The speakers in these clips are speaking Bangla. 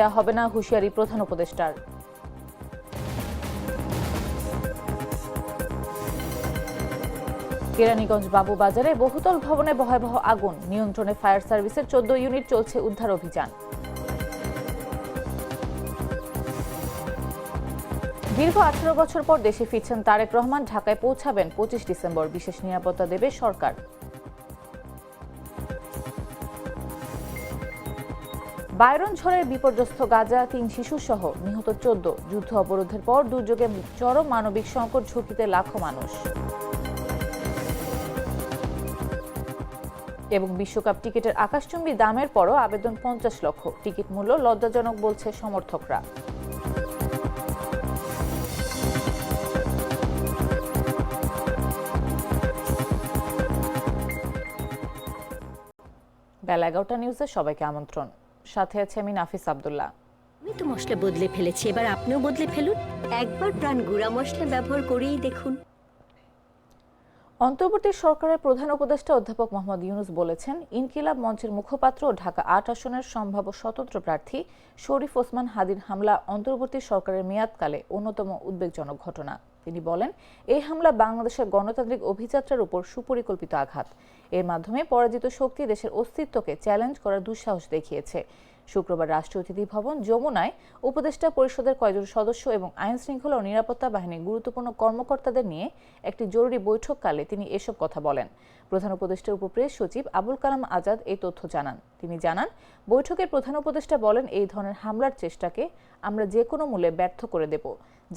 দেওয়া হবে না হুঁশিয়ারি প্রধান উপদেষ্টার। কেরানীগঞ্জ বাবুবাজারে বহুতল ভবনে ভয়াবহ আগুন, নিয়ন্ত্রণে ফায়ার সার্ভিসের 14 ইউনিট, চলছে উদ্ধার অভিযান। দীর্ঘ 18 বছর পর দেশে ফিরছেন তারেক রহমান। ঢাকায় পৌঁছাবেন 25 ডিসেম্বর। বিশেষ নিরাপত্তা দেবে সরকার। বায়রন ঝড়ের বিপর্যস্ত গাজা, 3 শিশু সহ নিহত 14। যুদ্ধ অবরোধের পর দুর্যোগে চরম মানবিক সংকট, ঝুঁকিতে লাখো মানুষ। এবং বিশ্বকাপ টিকিটের আকাশচুম্বী দামের পরও আবেদন 50 লক্ষ। টিকিট মূল্য লজ্জাজনক বলছে সমর্থকরা। বেলা 11টা নিউজে সবাইকে আমন্ত্রণ। সাথে আছে আমি নাফিস আব্দুল্লাহ। আমি তো মশলা বদলে ফেলেছি, এবার আপনিও বদলে ফেলুন। একবার প্রাণ গুঁড়া মশলা ব্যবহার করেই দেখুন। অন্তর্বর্তী সরকারের প্রধান উপদেষ্টা অধ্যাপক মোহাম্মদ ইউনূস বলেছেন, ইনকিলাব মঞ্চের মুখপাত্র ও ঢাকা 8 আসনের সম্ভাব্য স্বতন্ত্র প্রার্থী শরীফ ওসমান হাদির হামলা অন্তর্বর্তী সরকারের মেয়াদকালে অন্যতম উদ্বেগজনক ঘটনা। তিনি বলেন, এই হামলা বাংলাদেশের গণতান্ত্রিক অভিযাত্রার উপর সুপরিকল্পিত আঘাত। এর মাধ্যমে পরাজিত শক্তি দেশের অস্তিত্বকে চ্যালেঞ্জ করার দুঃসাহস দেখিয়েছে। শুক্রবার রাষ্ট্রীয় অতিথি ভবন যমুনায় উপদেষ্টা পরিষদের কয়েকজন সদস্য এবং আইন শৃঙ্খলা ও নিরাপত্তা বাহিনীর গুরুত্বপূর্ণ কর্মকর্তাদের নিয়ে একটি জরুরি বৈঠককালে তিনি এসব কথা বলেন। প্রধান উপদেষ্টার উপপ্রেস সচিব আবুল কালাম আজাদ এই তথ্য জানান। তিনি জানান, বৈঠকের প্রধান উপদেষ্টা বলেন, এই ধরনের হামলার চেষ্টাকে আমরা যে কোনো মূল্যে ব্যর্থ করে দেব।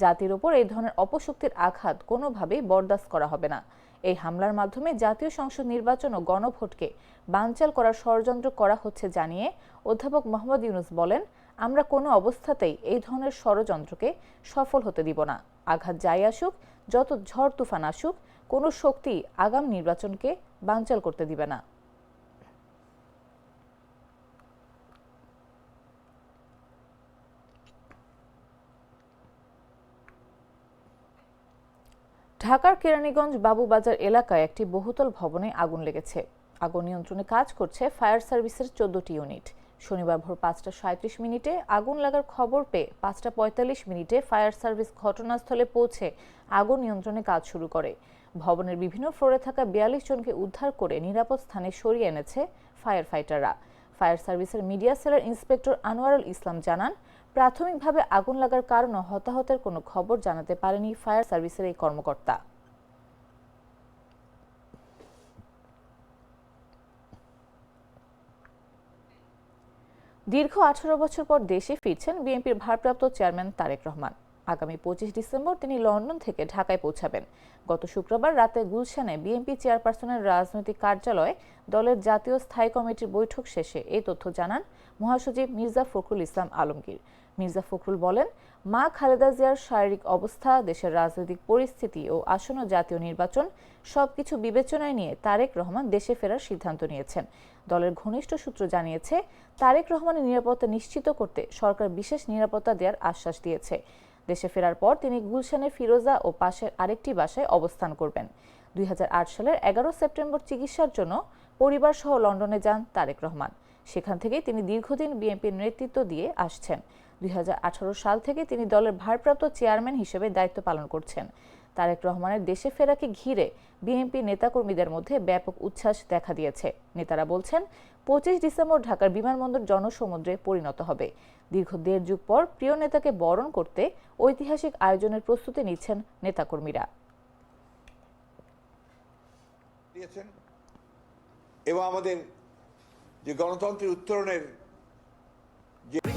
জাতির ওপর এই ধরনের অপশক্তির আঘাত কোনোভাবেই বরদাস্ত করা হবে না। এই হামলার মাধ্যমে জাতীয় সংসদ নির্বাচন ও গণভোটকে বানচাল করার ষড়যন্ত্র করা হচ্ছে জানিয়ে অধ্যাপক মোহাম্মদ ইউনূস বলেন, আমরা কোনো অবস্থাতেই এই ধরনের ষড়যন্ত্রকে সফল হতে দিব না। আঘাত যাই আসুক, যত ঝড় তুফান আসুক, কোনো শক্তি আগাম নির্বাচনকে বানচাল করতে দিবে না। ঢাকার কেরানীগঞ্জ বাবুবাজার এলাকায় একটি বহুতল ভবনে আগুন লেগেছে। আগুন নিয়ন্ত্রণে কাজ করছে ফায়ার সার্ভিসের 14টি ইউনিট। শনিবার ভোর 5টা 37 মিনিটে আগুন লাগার খবর পেয়ে 5টা 45 মিনিটে ফায়ার সার্ভিস ঘটনাস্থলে পৌঁছে আগুন নিয়ন্ত্রণে কাজ শুরু করে। ভবনের বিভিন্ন ফ্লোরে থাকা 42 জনকে উদ্ধার করে নিরাপদ স্থানে সরিয়ে এনেছে ফায়ার ফাইটাররা। ফায়ার সার্ভিসের মিডিয়া সেলের ইন্সপেক্টর আনোয়ারুল ইসলাম জানান, প্রাথমিকভাবে আগুন লাগার কারণ ও হতাহতের কোনো খবর জানাতে পারেনি ফায়ার সার্ভিসের এই কর্মকর্তা। দীর্ঘ 18 বছর পর দেশে ফিরছেন বিএনপির ভারপ্রাপ্ত চেয়ারম্যান তারেক রহমান। আগামী 25 ডিসেম্বর তিনি লন্ডন থেকে ঢাকায় পৌঁছাবেন। গত শুক্রবার রাতে গুলশানে বিএনপি চেয়ারপারসনের রাজনৈতিক কার্যালয়ে দলের জাতীয় স্থায়ী কমিটির বৈঠক শেষে এই তথ্য জানান মহাসচিব মির্জা ফখরুল ইসলাম আলমগীর। মির্জা ফখরুল বলেন, মা খালেদা জিয়ার শারীরিক অবস্থা, দেশের রাজনৈতিক পরিস্থিতি ও আসন্ন জাতীয় নির্বাচন সবকিছু বিবেচনায় নিয়ে তারেক রহমান দেশে ফেরার সিদ্ধান্ত নিয়েছেন। দলের ঘনিষ্ঠ সূত্র জানিয়েছে, তারেক রহমানের নিরাপত্তা নিশ্চিত করতে সরকার বিশেষ নিরাপত্তা দেওয়ার আশ্বাস দিয়েছে। দেশে ফেরার পর তিনি গুলশানের ফিরোজা ও পাশের আরেকটি বাসায় অবস্থান করবেন। 2008 সালের 11 সেপ্টেম্বর চিকিৎসার জন্য পরিবার সহ লন্ডনে যান তারেক রহমান। সেখান থেকে তিনি দীর্ঘদিন বিএনপির নেতৃত্ব দিয়ে আসছেন। 2018 সাল থেকে তিনি দলের ভারপ্রাপ্ত চেয়ারম্যান হিসেবে দায়িত্ব পালন করছেন। তারেক রহমানের দেশে ফেরাকে ঘিরে বিএনপি নেতাকর্মীদের মধ্যে ব্যাপক উচ্ছ্বাস দেখা দিয়েছে। নেতারা বলছেন, 25 ডিসেম্বর ঢাকার বিমানবন্দর জনসমুদ্রে পরিণত হবে। দীর্ঘ 1.5 যুগ পর প্রিয় নেতাকে বরণ করতে ঐতিহাসিক আয়োজনের প্রস্তুতি নিচ্ছেন নেতাকর্মীরা। এবং আমাদের যে গণতন্ত্রের উত্তরণের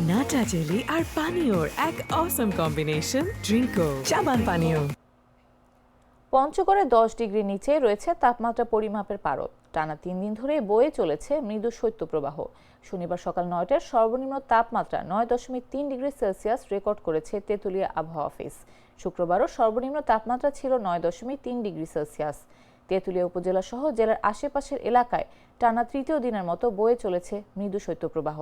নাটা জেলি আর পানীয়র এক অসম কম্বিনেশন, ড্রিঙ্কো চাবান পানীয়। পঞ্চগড়ে 10 ডিগ্রি নিচে রয়েছে তাপমাত্রা পরিমাপের পারদ। টানা 3 দিন ধরে বয়ে চলেছে মৃদু শৈত্যপ্রবাহ। শনিবার সকাল 9টার সর্বনিম্ন তাপমাত্রা 9.3 ডিগ্রি সেলসিয়াস রেকর্ড করেছে তেঁতুলিয়া আবহাওয়া অফিস। শুক্রবারও সর্বনিম্ন তাপমাত্রা ছিল 9.3 ডিগ্রি সেলসিয়াস। তেঁতুলিয়া উপজেলা সহ জেলার আশেপাশের এলাকায় টানা তৃতীয় দিনের মতো বয়ে চলেছে মৃদু শৈত্যপ্রবাহ।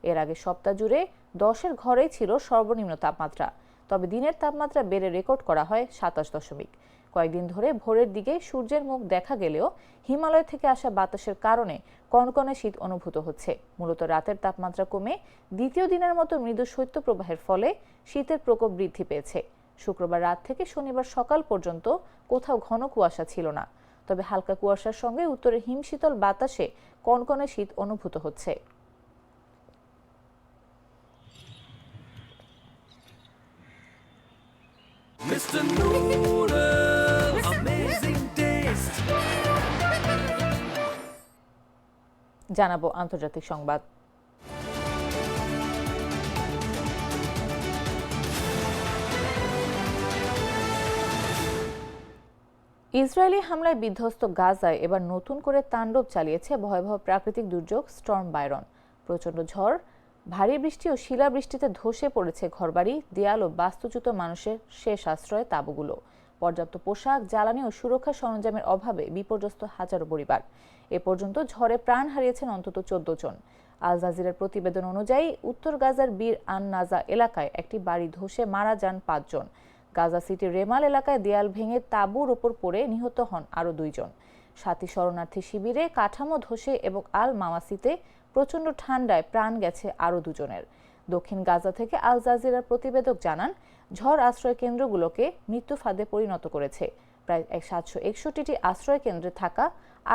এর আগে সপ্তাহ জুড়ে 10-এর ঘরেই ছিল সর্বনিম্ন তাপমাত্রা। তবে দিনের তাপমাত্রা বেড়ে রেকর্ড করা হয় 27 দশমিক। কয়েকদিন ধরে ভোরের দিকে সূর্যের মুখ দেখা গেলেও হিমালয় থেকে আসা বাতাসের কারণে কনকনে শীত অনুভূত হচ্ছে। মূলত রাতের তাপমাত্রা কমে দ্বিতীয় দিনের মতো মৃদু শৈত্যপ্রবাহের ফলে শীতের প্রকোপ বৃদ্ধি পেয়েছে। শুক্রবার রাত থেকে শনিবার সকাল পর্যন্ত কোথাও ঘন কুয়াশা ছিল না, তবে হালকা কুয়াশার সঙ্গে উত্তরের হিমশীতল বাতাসে কনকনে শীত অনুভূত হচ্ছে। Mr. Noodles, amazing taste. জানাবো আন্তর্জাতিক সংবাদ। ইসরায়েলি হামলায় বিধ্বস্ত গাজায় এবার নতুন করে তাণ্ডব চালিয়েছে ভয়াবহ প্রাকৃতিক দুর্যোগ স্টর্ম বায়রন। প্রচণ্ড ঝড়, ভারী বৃষ্টি ও শিলাবৃষ্টিতে ধসে পড়েছে ঘরবাড়ি, দেয়াল ও বাস্তুচ্যুত মানুষের শেষ আশ্রয় তাঁবুগুলো। পর্যাপ্ত পোশাক, জ্বালানি ও সুরক্ষা সরঞ্জামের অভাবে বিপর্যস্ত হাজারো পরিবার। এ পর্যন্ত ঝড়ে প্রাণ হারিয়েছেন অন্তত 14 জন। আল জাজিরার প্রতিবেদন অনুযায়ী উত্তর গাজার বীর আন নাজা এলাকায় একটি বাড়ি ধসে মারা যান 5 জন। গাজা সিটির রেমাল এলাকায় দেয়াল ভেঙে তাঁবুর ওপর পড়ে নিহত হন আরও 2 জন। সাথী শরণার্থী শিবিরে কাঠামো ধসে এবং আল মাওয়াসিতে প্রচণ্ড ঠান্ডায় প্রাণ গেছে আরও 2 জনের। দক্ষিণ গাজা থেকে আল জাজিরার প্রতিবেদক জানান, ঝড় আশ্রয় কেন্দ্রগুলোকে মৃত্যু ফাঁদে পরিণত করেছে। প্রায় 761টি আশ্রয় কেন্দ্রে থাকা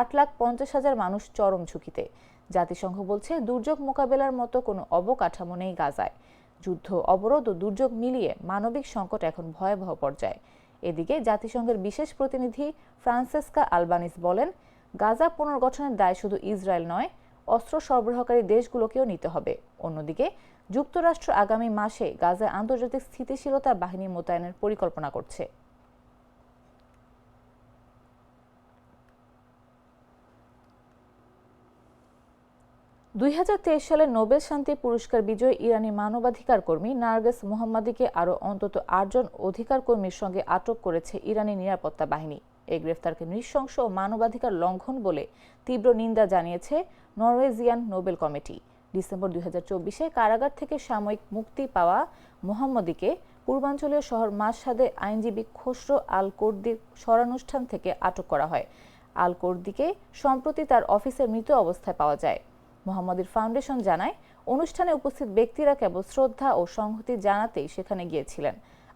8,50,000 মানুষ চরম ঝুঁকিতে। জাতিসংঘ বলছে, দুর্যোগ মোকাবেলার মতো কোনো অবকাঠামো নেই গাজায়। যুদ্ধ, অবরোধ ও দুর্যোগ মিলিয়ে মানবিক সংকট এখন ভয়াবহ পর্যায়ে। এদিকে জাতিসংঘের বিশেষ প্রতিনিধি ফ্রান্সেস্কা আলবানিস বলেন, গাজা পুনর্গঠনের দায় শুধু ইসরায়েল নয়, অস্ত্র সরবরাহকারী দেশগুলোকেও নিতে হবে। অন্যদিকে যুক্তরাষ্ট্র আগামী মাসে গাজায় আন্তর্জাতিক স্থিতিশীলতা বাহিনী মোতায়েনের পরিকল্পনা করছে। 2023 সালে নোবেল শান্তি পুরস্কার বিজয়ী ইরানি মানবাধিকার কর্মী নার্গিস মোহাম্মদীকে আরও অন্তত 8 জন অধিকার কর্মীর সঙ্গে আটক করেছে ইরানি নিরাপত্তা বাহিনী। এই গ্রেফতারকে নৃশংস ও মানবাধিকার লঙ্ঘন বলে তীব্র নিন্দা জানিয়েছে নরওয়েজিয়ান নোবেল কমিটি। ডিসেম্বর 2024-এ কারাগার থেকে সাময়িক মুক্তি পাওয়া মোহাম্মদীকে পূর্বাঞ্চলীয় শহর মাশহাদে আইনজীবী খসরো আল কোর্দির স্মরণানুষ্ঠান থেকে আটক করা হয়। আল কোর্দিকে সম্প্রতি তার অফিসের মৃত অবস্থায় পাওয়া যায়। মোহাম্মদীর ফাউন্ডেশন জানায়, অনুষ্ঠানে উপস্থিত ব্যক্তিরা কেবল শ্রদ্ধা ও সংহতি জানাতেই সেখানে গিয়েছিলেন।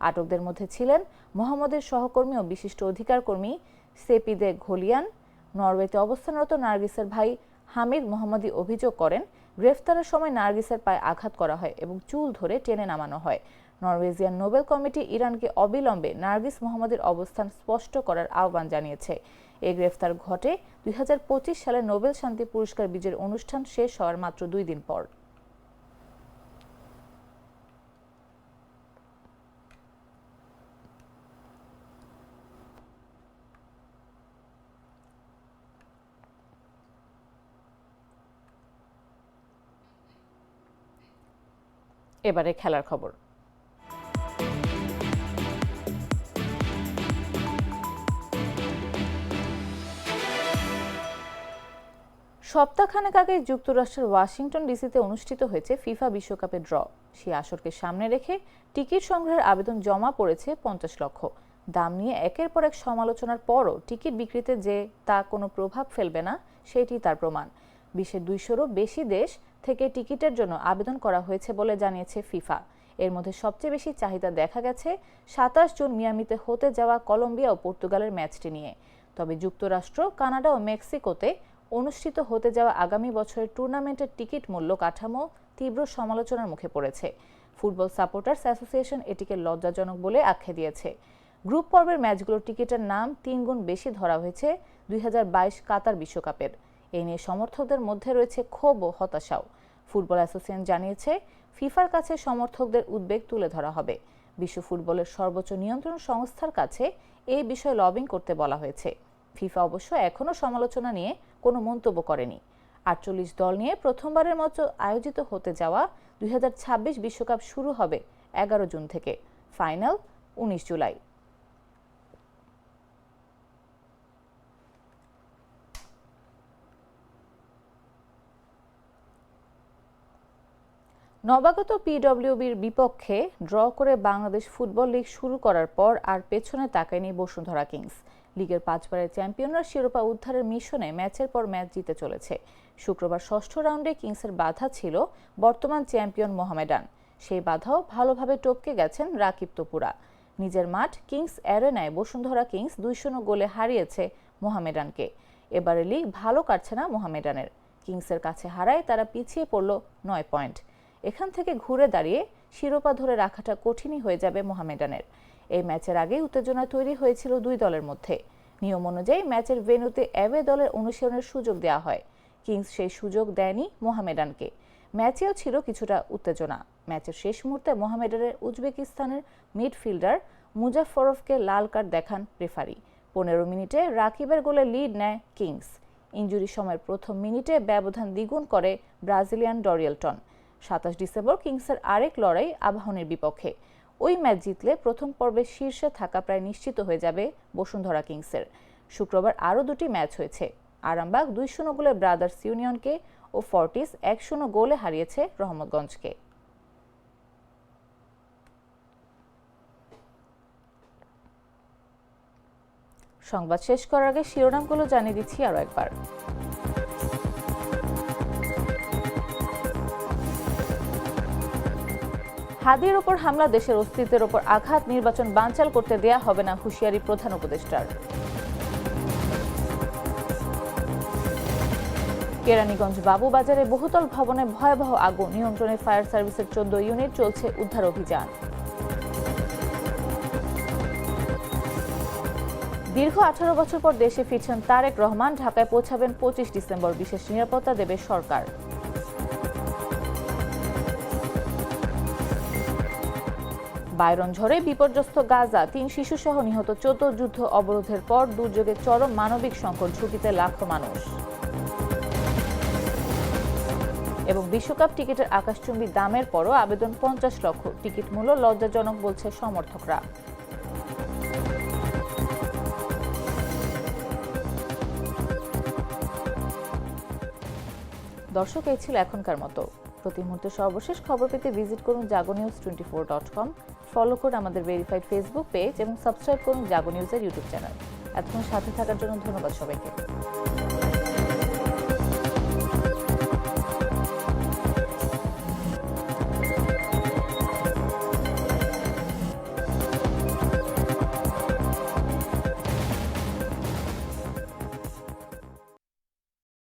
আটকদের মধ্যে ছিলেন মোহাম্মদের সহকর্মী ও বিশিষ্ট অধিকার কর্মী সেপিদে ঘোলিয়ান। নরওয়েতে অবস্থানরত নার্গিসের ভাই হামিদ মোহাম্মদী অভিযোগ করেন, গ্রেফতারের সময় নার্গিসের পায়ে আঘাত করা হয় এবং চুল ধরে টেনে নামানো হয়। নরওয়েজিয়ান নোবেল কমিটি ইরানকে অবিলম্বে নার্গিস মোহাম্মদের অবস্থান স্পষ্ট করার আহ্বান জানিয়েছে। এই গ্রেফতার ঘটে 2025 সালে নোবেল শান্তি পুরস্কার বিজয়ের অনুষ্ঠান শেষ হওয়ার মাত্র 2 দিন পর। এবারে খেলার খবর। সপ্তাহখানেক আগে যুক্তরাষ্ট্রের ওয়াশিংটন ডিসিতে অনুষ্ঠিত হয়েছে ফিফা বিশ্বকাপের ড্র। সেই আসরকে সামনে রেখে টিকিট সংগ্রহের আবেদন জমা পড়েছে 50 লক্ষ। দাম নিয়ে একের পর এক সমালোচনার পরও টিকিট বিক্রিতে যে তা কোনো প্রভাব ফেলবে না, সেটি তার প্রমাণ। বিশ্বের 200-রও বেশি দেশ থেকে টিকিটের জন্য আবেদন করা হয়েছে বলে জানিয়েছে ফিফা। এর মধ্যে সবচেয়ে বেশি চাহিদা দেখা গেছে 27 জুন মিয়ামিতে হতে যাওয়া কলম্বিয়া ও পর্তুগালের ম্যাচটি নিয়ে। তবে যুক্তরাষ্ট্র, কানাডা ও মেক্সিকোতে অনুষ্ঠিত হতে যাওয়া আগামী বছরের টুর্নামেন্টের টিকিট মূল্য কাঠামো তীব্র সমালোচনার মুখে পড়েছে। ফুটবল সাপোর্টার্স অ্যাসোসিয়েশন এটিকে লজ্জাজনক বলে আখ্যা দিয়েছে। গ্রুপ পর্বের ম্যাচগুলোর টিকিটের নাম 3 গুণ বেশি ধরা হয়েছে 2022 কাতার বিশ্বকাপের। এই নিয়ে সমর্থকদের মধ্যে রয়েছে ক্ষোভ ও হতাশাও। ফুটবল অ্যাসোসিয়েশন জানিয়েছে, ফিফার কাছে সমর্থকদের উদ্বেগ তুলে ধরা হবে। বিশ্ব ফুটবলের সর্বোচ্চ নিয়ন্ত্রণ সংস্থার কাছে এই বিষয়ে লবিং করতে বলা হয়েছে। ফিফা অবশ্য এখনও সমালোচনা নিয়ে কোনো মন্তব্য করেনি। 48 দল নিয়ে প্রথমবারের মতো আয়োজিত হতে যাওয়া 2026 বিশ্বকাপ শুরু হবে 11 জুন থেকে, ফাইনাল 19 জুলাই। নবাগত পিডব্লিউবির বিপক্ষে ড্র করে বাংলাদেশ ফুটবল লিগ শুরু করার পর আর পেছনে তাকায়নি বসুন্ধরা কিংস। লিগের 5 বারের চ্যাম্পিয়নরা শিরোপা উদ্ধারের মিশনে ম্যাচের পর ম্যাচ জিতে চলেছে। শুক্রবার ষষ্ঠ রাউন্ডে কিংসের বাধা ছিল বর্তমান চ্যাম্পিয়ন মোহামেডান। সেই বাধাও ভালোভাবে টপকে গেছেন রাকিব তোপুরা। নিজের মাঠ কিংস অ্যারেনায় বসুন্ধরা কিংস 2-0 গোলে হারিয়েছে মোহামেডানকে। এবারে লিগ ভালো কাটছে না মোহামেডানের। কিংসের কাছে হারায় তারা পিছিয়ে পড়ল 9 পয়েন্ট। এখান থেকে ঘুরে দাঁড়িয়ে শিরোপা ধরে রাখাটা কঠিনই হয়ে যাবে মোহামেডানের। এই ম্যাচের আগে উত্তেজনা তৈরি হয়েছিল দুই দলের মধ্যে। নিয়ম অনুযায়ী ম্যাচের ভেন্যুতে অ্যাওয়ে দলের অনুশীলনের সুযোগ দেওয়া হয়। কিংস সেই সুযোগ দেয়নি মোহামেডানকে। ম্যাচেও ছিল কিছুটা উত্তেজনা। ম্যাচের শেষ মুহূর্তে মোহামেডানের উজবেকিস্তানের মিডফিল্ডার মুজাফফরভকে লাল কার্ড দেখান রেফারি। 15 মিনিটে রাকিবের গোলে লিড নেয় কিংস। ইনজুরি সময়ের প্রথম মিনিটে ব্যবধান দ্বিগুণ করে ব্রাজিলিয়ান ডরিয়েলটন। 27 ডিসেম্বর কিংসের আরেক লড়াই আবাহনীর বিপক্ষে। ওই ম্যাচ জিতলে প্রথম পর্বে শীর্ষে থাকা প্রায় নিশ্চিত হয়ে যাবে বসুন্ধরা কিংসের। শুক্রবার আরও দুটি ম্যাচ হয়েছে। আরামবাগ 2-0 গোলে ব্রাদার্স ইউনিয়নকে ও ফর্টিস 1-0 গোলে হারিয়েছে রহমতগঞ্জকে। সংবাদ শেষ করার আগে শিরোনামগুলো জানিয়ে দিচ্ছি আরও একবার। হাদির ওপর হামলা দেশের অস্তিত্বের ওপর আঘাত, নির্বাচন বানচাল করতে দেয়া হবে না, হুঁশিয়ারি প্রধান উপদেষ্টার। কেরানীগঞ্জ বাবুবাজারে বহুতল ভবনে ভয়াবহ আগুন, নিয়ন্ত্রণে ফায়ার সার্ভিসের 14 ইউনিট, চলছে উদ্ধার অভিযান। দীর্ঘ 18 বছর পর দেশে ফিরছেন তারেক রহমান। ঢাকায় পৌঁছাবেন 25 ডিসেম্বর। বিশেষ নিরাপত্তা দেবে সরকার। বাইরন ঝড়ে বিপর্যস্ত গাজা, 3 শিশুসহ নিহত 14। যুদ্ধ অবরোধের পর দুর্যোগে চরম মানবিক সংকট, ঝুঁকিতে লাখো মানুষ। এবং বিশ্বকাপ টিকিটের আকাশচুম্বী দামের পরও আবেদন 50 লক্ষ। টিকিট মূল্য লজ্জাজনক বলছে সমর্থকরা। দর্শক, এই ছিল এখনকার মতো। প্রতি মুহূর্তে সর্বশেষ খবর পেতে ভিজিট করুন jagonews24.com, ফলো করুন আমাদের ভেরিফাইড ফেসবুক পেজ এবং সাবস্ক্রাইব করুন জাগো নিউজের ইউটিউব চ্যানেল। এতক্ষণ সাথে থাকার জন্য ধন্যবাদ সবাইকে।